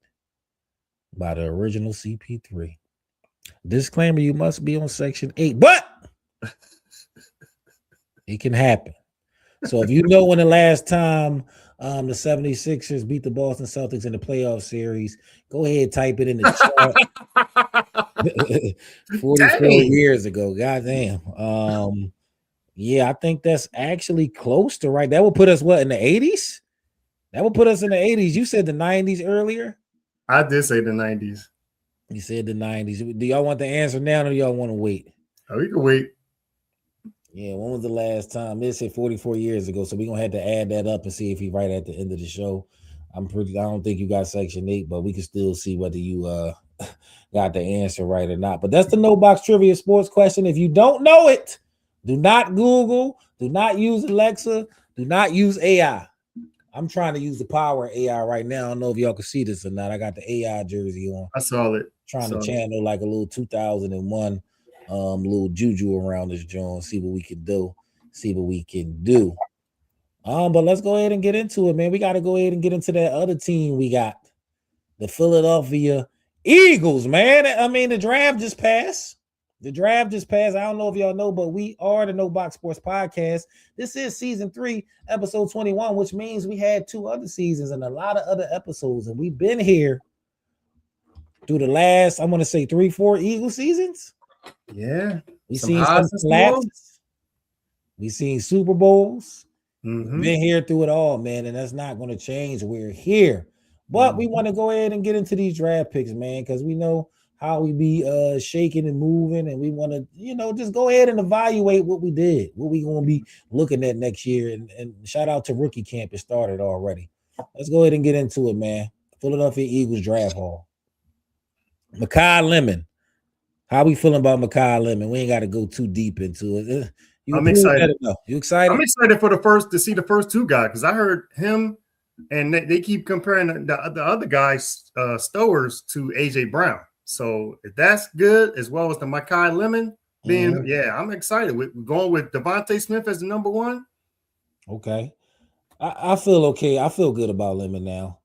by the original CP3. Disclaimer, you must be on Section 8, but it can happen. So if you know when the last time the 76ers beat the Boston Celtics in the playoff series, go ahead, type it in the chat. 44 years ago. Goddamn. Yeah, I think that's actually close to right. That would put us what, in the 80s? That would put us in the 80s. You said the 90s earlier? I did say the 90s. You said the 90s. Do y'all want the answer now or do y'all want to wait? Oh, we can wait. Yeah, when was the last time? They said 44 years ago, so we're gonna have to add that up and see if he's right at the end of the show. I don't think you got Section 8, but we can still see whether you got the answer right or not. But that's the No Box Trivia Sports question. If you don't know it, do not Google, do not use Alexa, do not use AI. I'm trying to use the power of AI right now. I don't know if y'all can see this or not. I got the AI jersey on. I saw it. Trying to channel like a little 2001 little juju around this joint, see what we can do. But let's go ahead and get into it, man. We got to go ahead and get into that other team we got, the Philadelphia Eagles, man. I mean, the draft just passed. I don't know if y'all know, but we are the No Box Sports Podcast. This is season 3, episode 21, which means we had 2 other seasons and a lot of other episodes, and we've been here through the last, I'm going to say 3-4 Eagle seasons. Yeah. We've seen some collapses. We've seen Super Bowls. Mm-hmm. We've been here through it all, man, and that's not going to change. We're here. But we want to go ahead and get into these draft picks, man, because we know how we be shaking and moving, and we want to, just go ahead and evaluate what we did, what we going to be looking at next year. And shout out to Rookie Camp. It started already. Let's go ahead and get into it, man. Philadelphia Eagles draft haul. Makai Lemon. How we feeling about Makai Lemon? We ain't got to go too deep into it. I'm excited. You excited? I'm excited to see the first 2 guys, because I heard him and they keep comparing the other guys, Stowers, to AJ Brown. So if that's good, as well as the Makai Lemon being, I'm excited. We're going with Devontae Smith as the number 1. Okay. I feel okay. I feel good about Lemon now.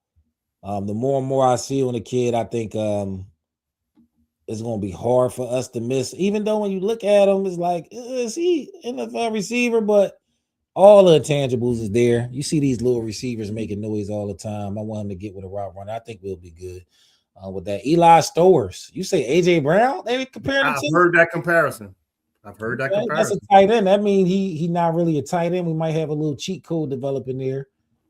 The more and more I see on the kid, I think it's going to be hard for us to miss. Even though when you look at him, it's like, is he NFL receiver? But all the intangibles is there. You see these little receivers making noise all the time. I want him to get with a route runner. I think we'll be good with that. Eli Stowers. You say AJ Brown? They comparing the two? I've heard that comparison. That's a tight end. That means he not really a tight end. We might have a little cheat code developing there.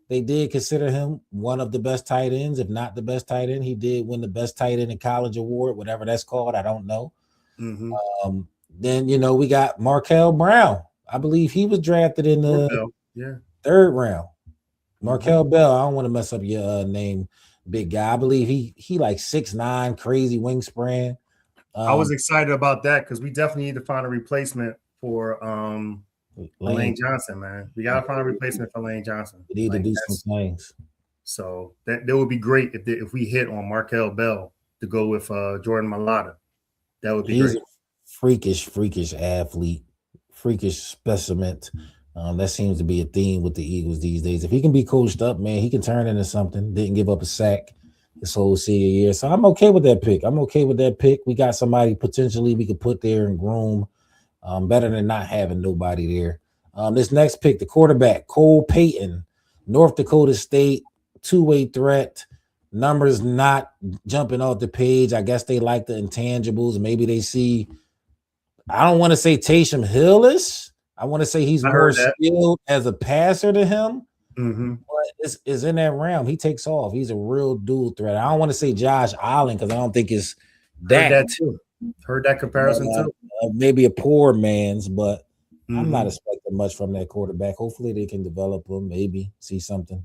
They did consider him one of the best tight ends, if not the best tight end. He did win the best tight end in college award, whatever that's called. I don't know. Mm-hmm. Then, we got Markel Brown. I believe he was drafted in the 3rd round. Markel Bell. I don't want to mess up your name, big guy. I believe he like 6'9", crazy wingspan. I was excited about that because we definitely need to find a replacement for Lane Johnson, man. We gotta find a replacement for Lane Johnson. We need to do some things. So that would be great if we hit on Markel Bell to go with Jordan Mailata. That would be He's great. A freakish athlete, freakish specimen. That seems to be a theme with the Eagles these days. If he can be coached up, man, he can turn into something. Didn't give up a sack this whole senior year. So I'm okay with that pick. We got somebody potentially we could put there and groom. Better than not having nobody there. This next pick, the quarterback, Cole Payton, North Dakota State, two-way threat. Numbers not jumping off the page. I guess they like the intangibles. Maybe they see, I don't want to say Taysom Hill-ish. I want to say he's more skilled as a passer to him. Mm-hmm. But it's in that realm. He takes off. He's a real dual threat. I don't want to say Josh Allen because I don't think it's that. Heard that too. Heard that comparison too. Maybe a poor man's, but I'm not expecting much from that quarterback. Hopefully they can develop him, maybe see something.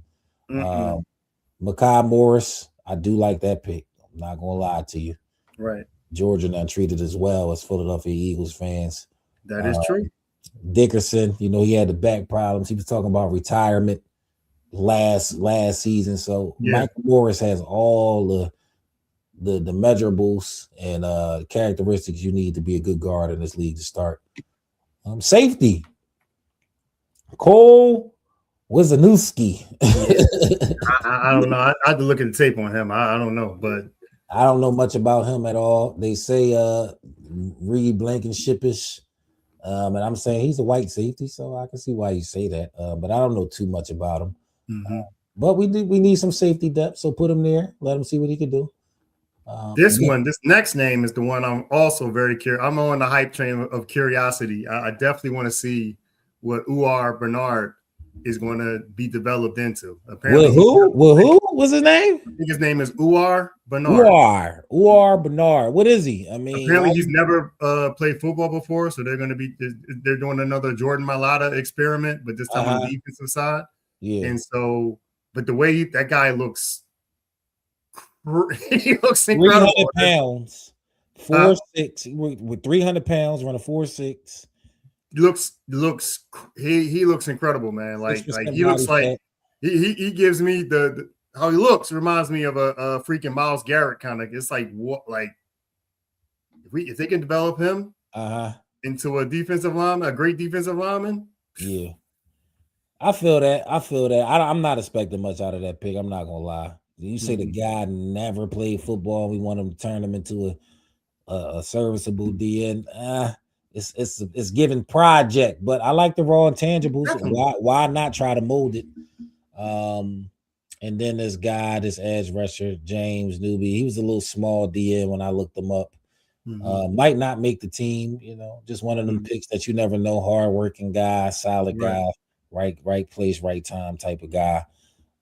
Mekhi Morris, I do like that pick. I'm not gonna lie to you. Right. Georgia not treated as well as Philadelphia Eagles fans. That is true. Dickerson, he had the back problems. He was talking about retirement last season. So Michael Morris has all the measurables and characteristics you need to be a good guard in this league to start. Safety, Cole Wisniewski. I don't know. I had to look at the tape on him. I don't know, but I don't know much about him at all. They say Reed Blankenship-ish. And I'm saying he's a white safety, so I can see why you say that. But I don't know too much about him. But we need some safety depth, so put him there. Let him see what he can do. This next name is the one I'm also very curious. I'm on the hype train of curiosity. I definitely want to see what Uar Bernard is going to be developed into. Apparently, who? What's his name? I think his name is Uar Bernard. Uar Bernard. What is he? I mean, apparently he's never played football before, so they're doing another Jordan Mailata experiment, but this time on the defensive side. Yeah. And so, but the way that guy looks, he looks incredible. 300 pounds, 4'6", with 300 pounds, running 4'6". He looks incredible, man. Like he looks like he gives me the how he looks reminds me of a freaking Myles Garrett kind of. It's like what, like if they can develop him into a defensive lineman, a great defensive lineman. Yeah, I feel that. I'm not expecting much out of that pick. I'm not gonna lie. You say the guy never played football. We want him to turn him into a serviceable DN. It's given project, but I like the raw intangibles. Why not try to mold it? And then this guy, this edge rusher, James Newby, he was a little small DN when I looked him up. Might not make the team, just one of them picks that you never know. Hardworking guy, solid guy, right place, right time type of guy.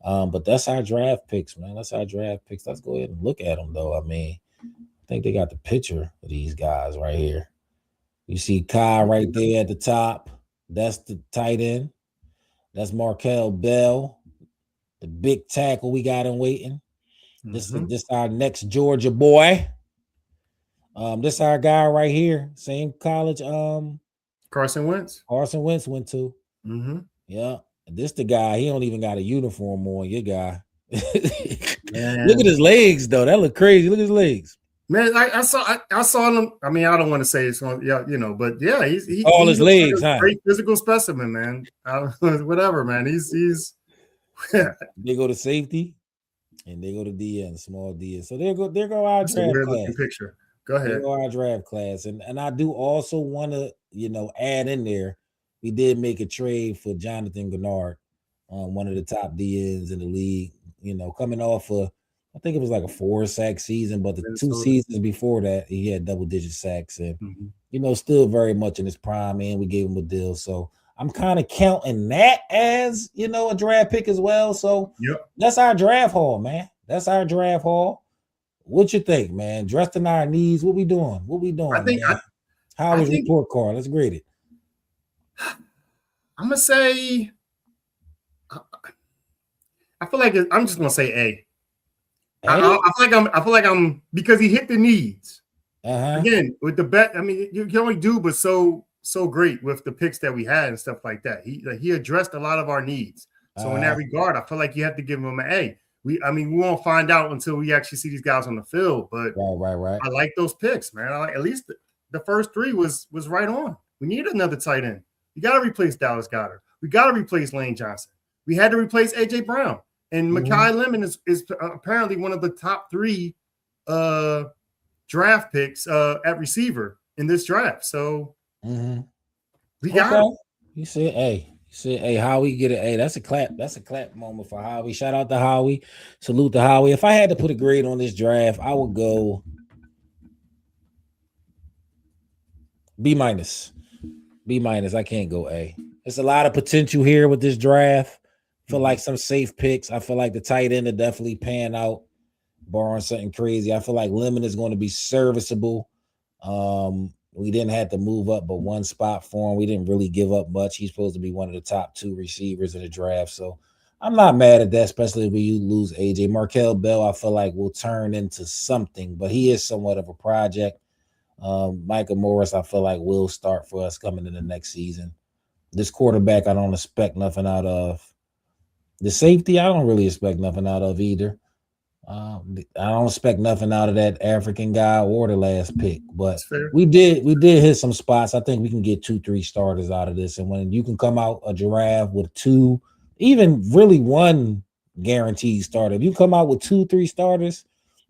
But that's our draft picks, man. That's our draft picks. Let's go ahead and look at them, though. I mean, I think they got the picture of these guys right here. You see Kai right there at the top. That's the tight end. That's Markel Bell, the big tackle we got in waiting. This is our next Georgia boy. This our guy right here. Same college. Carson Wentz. Carson Wentz went to. Yeah. This the guy. He don't even got a uniform on. Your guy. Look at his legs, though. That look crazy. Look at his legs. Man, I saw him. I mean, I don't want to say it's on, but yeah, he's his legs, a great physical specimen, man. Whatever, man. He's They go to safety, and they go to DN, small DN. So there go our draft class. Picture. Go ahead. There go our draft class, and I do also want to add in there. We did make a trade for Jonathan Gennard, one of the top DNs in the league. Coming off I think it was like a 4-sack season, but the 2 seasons before that, he had double-digit sacks and, still very much in his prime, and we gave him a deal. So I'm kind of counting that as, a draft pick as well. So that's our draft haul, man. That's our draft haul. What you think, man? Dressed in our needs. What we doing? I think Howie's report card. Let's grade it. I'm going to say, I feel like I'm just going to say A. I feel like I'm because he hit the needs. Again, with the bet, I mean, you can only do but so great with the picks that we had and stuff like that. He addressed a lot of our needs. So in that regard, I feel like you have to give him an A. we won't find out until we actually see these guys on the field. But right. I like those picks, man. I like, at least the first three was right on. We need another tight end. We got to replace Dallas Goedert. We got to replace Lane Johnson. We had to replace AJ Brown. And Mekhi Lemon is apparently one of the top 3 draft picks at receiver in this draft. So we got it. You said, hey, Howie, get it. Hey, that's a clap. That's a clap moment for Howie. Shout out to Howie. Salute to Howie. If I had to put a grade on this draft, I would go B-. B-. I can't go A. There's a lot of potential here with this draft. I feel like some safe picks. I feel like the tight end are definitely pan out, barring something crazy. I feel like Lemon is going to be serviceable. We didn't have to move up but one spot for him. We didn't really give up much. He's supposed to be one of the top 2 receivers in the draft. So I'm not mad at that, especially when you lose AJ. Markel Bell, I feel like will turn into something, but he is somewhat of a project. Michael Morris, I feel like will start for us coming in the next season. This quarterback, I don't expect nothing out of. The safety, I don't really expect nothing out of either. I don't expect nothing out of that African guy or the last pick, but we did hit some spots. I think we can get 2-3 starters out of this. And when you can come out a giraffe with 2, even really 1 guaranteed starter, if you come out with 2-3 starters,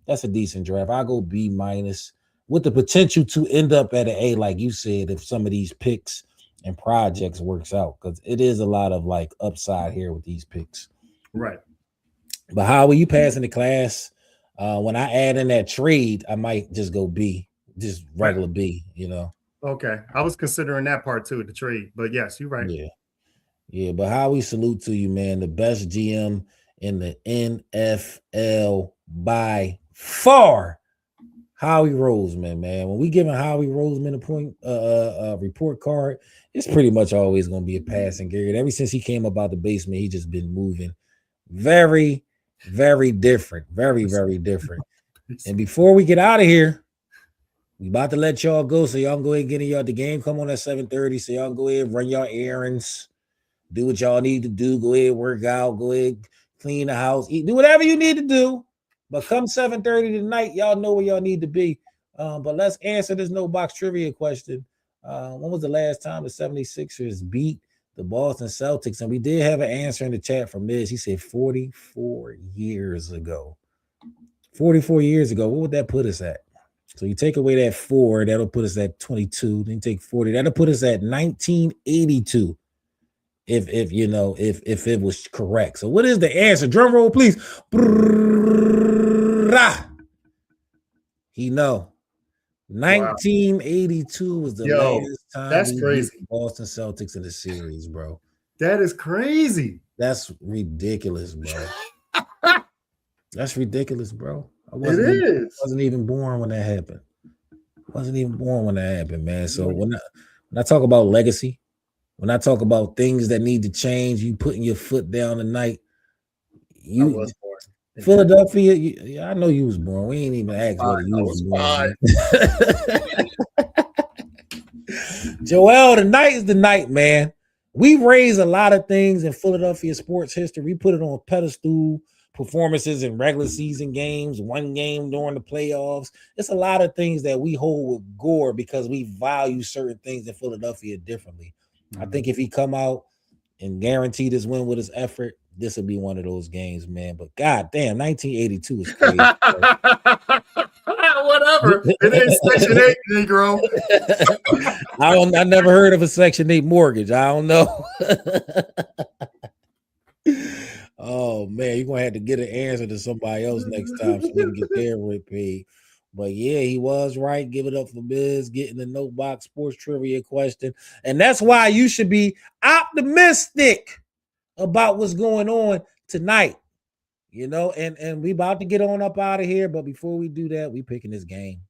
that's a decent draft. I'll go B- with the potential to end up at an A, like you said, if some of these picks and projects works out, because it is a lot of like upside here with these picks. Right. But Howie, you passing the class. When I add in that trade, I might just go B, just regular B, you know. Okay. I was considering that part too, the trade. But yes, you're right. Yeah. But Howie, salute to you, man. The best GM in the NFL by far. Howie Roseman, man. When we giving Howie Roseman a point report card, it's pretty much always going to be a passing grade. Ever since he came up out the basement, he just been moving. Very, very different. Very, very different. And before we get out of here, we about to let y'all go, so y'all can go ahead and get in y'all. The game come on at 7:30, so y'all can go ahead and run y'all errands, do what y'all need to do, go ahead, work out, go ahead, clean the house, eat, do whatever you need to do. But come 7:30 tonight, y'all know where y'all need to be. But let's answer this no box trivia question. When was the last time the 76ers beat the Boston Celtics? And we did have an answer in the chat from Miz. He said 44 years ago. 44 years ago, what would that put us at? So you take away that 4, that'll put us at 22. Then you take 40, that'll put us at 1982. If it was correct. So what is the answer? Drum roll, please. He know. 1982 was the last time that's crazy. Beat the Boston Celtics in the series, bro. That is crazy. That's ridiculous, bro. That's ridiculous, bro. I wasn't even born when that happened. Man. So when I talk about legacy, when I talk about things that need to change, you putting your foot down tonight. I was born. Philadelphia, I know you was born. We ain't even asked whether you was born. Joel, tonight is the night, man. We raise a lot of things in Philadelphia sports history. We put it on pedestal, performances in regular season games, one game during the playoffs. It's a lot of things that we hold with Gore because we value certain things in Philadelphia differently. I think if he come out and guarantee this win with his effort, this will be one of those games, man. But goddamn, 1982 is crazy. Whatever. It ain't Section 8, Negro. I never heard of a Section 8 mortgage. I don't know. Oh man, you're gonna have to get an answer to somebody else next time so we can get their rent paid. But yeah, he was right. Give it up for Biz getting the no box sports trivia question. And that's why you should be optimistic about what's going on tonight. You know, and we about to get on up out of here. But before we do that, we picking this game.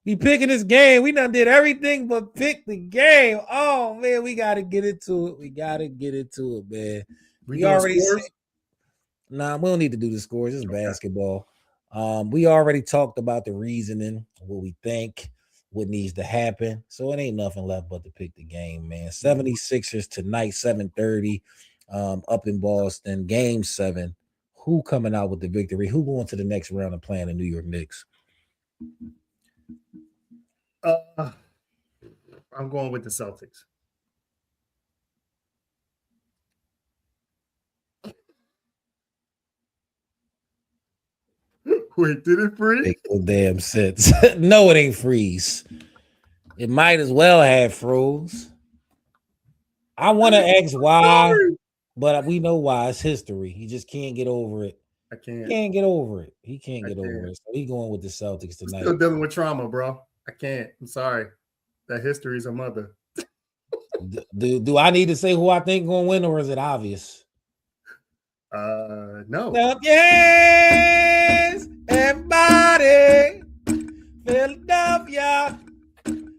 We done did everything but pick the game. Oh man, we gotta get into it. Man. We already we don't need to do the scores. It's basketball. We already talked about the reasoning, what we think, what needs to happen. So it ain't nothing left but to pick the game, man. 76ers tonight, 7:30, up in Boston, game 7. Who coming out with the victory? Who going to the next round and playing the New York Knicks? I'm going with the Celtics. Wait, did it freeze? Make no damn sense. No, it ain't freeze. It might as well have froze. I want to ask why, but we know why. It's history. He just can't get over it. I can't. He can't get over it. He can't get over it. So he's going with the Celtics tonight. Still dealing with trauma, bro. I can't. I'm sorry. That history is a mother. Do I need to say who I think going to win, or is it obvious? No. Yes, everybody. Philadelphia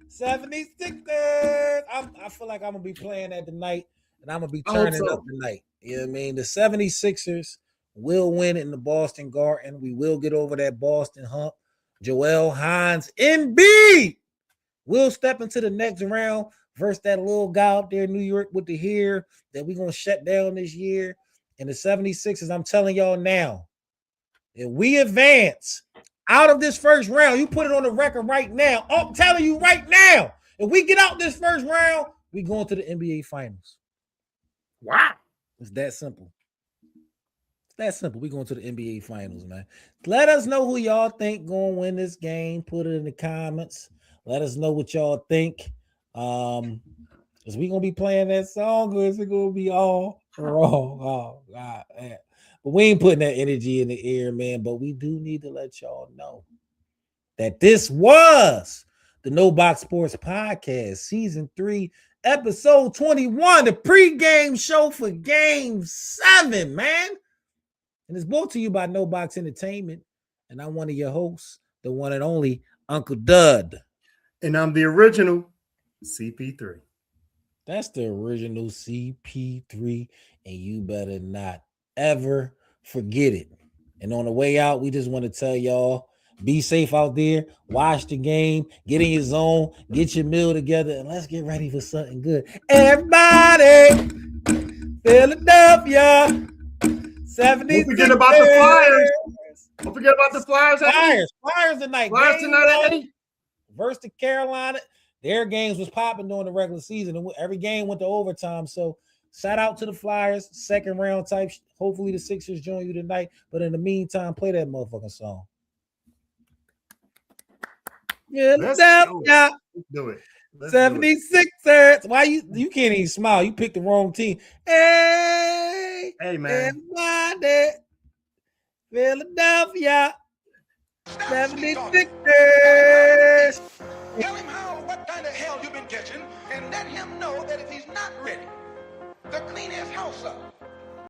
76ers. I feel like I'm going to be playing that tonight, and I'm going to be turning up tonight. You know what I mean? The 76ers will win in the Boston Garden. We will get over that Boston hump. Joel Hines, Embiid, will step into the next round versus that little guy out there in New York with the hair that we're going to shut down this year. And the 76ers, I'm telling y'all now, if we advance out of this first round, you put it on the record right now. I'm telling you right now, if we get out this first round, we going to the NBA Finals. Wow. It's that simple. It's that simple. We going to the NBA Finals, man. Let us know who y'all think going to win this game. Put it in the comments. Let us know what y'all think. Is we gonna be playing that song, or is it gonna be all wrong? Oh God, man. But we ain't putting that energy in the air, man. But we do need to let y'all know that this was the No Box Sports Podcast, Season 3, Episode 21, the pregame show for Game 7, man. And it's brought to you by No Box Entertainment. And I'm one of your hosts, the one and only Uncle Dud. And I'm the original CP3. That's the original CP3, and you better not ever forget it. And on the way out, we just want to tell y'all, be safe out there, watch the game, get in your zone, get your meal together, and let's get ready for something good. Everybody, Philadelphia, 76ers. Don't forget about the Flyers. Don't forget about the Flyers. Flyers tonight. Flyers tonight at 8. Versus the Carolina. Their games was popping during the regular season, and every game went to overtime. So shout out to the Flyers, second round type. Hopefully the Sixers join you tonight. But in the meantime, play that motherfucking song. Let's do it. 76ers. Why you can't even smile? You picked the wrong team. Hey, man. Everybody, Philadelphia 76ers. Tell him what kind of hell you've been catching, and let him know that if he's not ready to clean his house up,